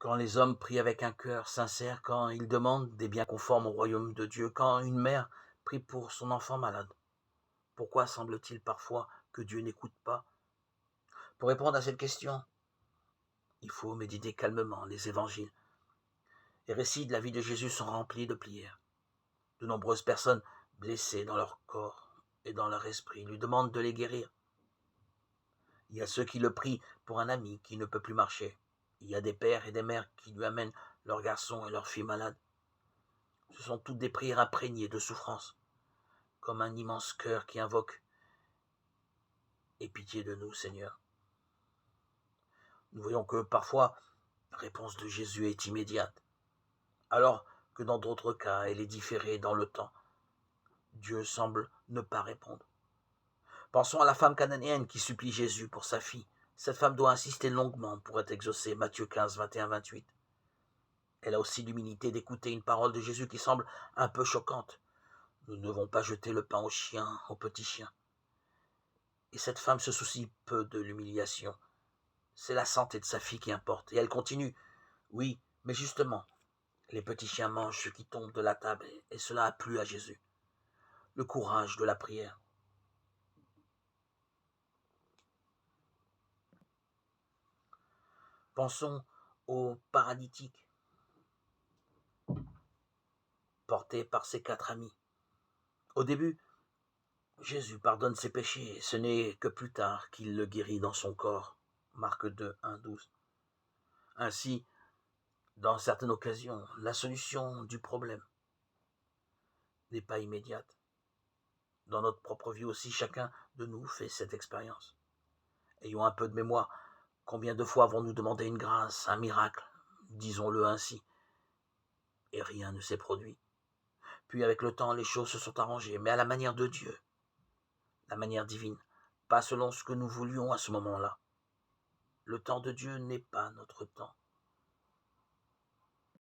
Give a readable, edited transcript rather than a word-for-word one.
Quand les hommes prient avec un cœur sincère, quand ils demandent des biens conformes au royaume de Dieu, quand une mère prie pour son enfant malade, pourquoi semble-t-il parfois que Dieu n'écoute pas? Pour répondre à cette question, il faut méditer calmement les évangiles. Les récits de la vie de Jésus sont remplis de prières. De nombreuses personnes blessées dans leur corps et dans leur esprit lui demandent de les guérir. Il y a ceux qui le prient pour un ami qui ne peut plus marcher. Il y a des pères et des mères qui lui amènent leurs garçons et leurs filles malades. Ce sont toutes des prières imprégnées de souffrance, comme un immense cœur qui invoque « Aie pitié de nous, Seigneur ». Nous voyons que parfois, la réponse de Jésus est immédiate, alors que dans d'autres cas, elle est différée dans le temps. Dieu semble ne pas répondre. Pensons à la femme cananéenne qui supplie Jésus pour sa fille. Cette femme doit insister longuement pour être exaucée. Matthieu 15, 21-28. Elle a aussi l'humilité d'écouter une parole de Jésus qui semble un peu choquante. Nous ne devons pas jeter le pain aux chiens, aux petits chiens. Et cette femme se soucie peu de l'humiliation. C'est la santé de sa fille qui importe. Et elle continue. Oui, mais justement, les petits chiens mangent ce qui tombe de la table et cela a plu à Jésus. Le courage de la prière. Pensons au paralytique porté par ses 4 amis. Au début, Jésus pardonne ses péchés et ce n'est que plus tard qu'il le guérit dans son corps. Marc 2, 1, 12. Ainsi, dans certaines occasions, la solution du problème n'est pas immédiate. Dans notre propre vie aussi, chacun de nous fait cette expérience. Ayons un peu de mémoire. Combien de fois avons-nous demandé une grâce, un miracle, disons-le ainsi, et rien ne s'est produit. Puis avec le temps, les choses se sont arrangées, mais à la manière de Dieu, la manière divine, pas selon ce que nous voulions à ce moment-là. Le temps de Dieu n'est pas notre temps.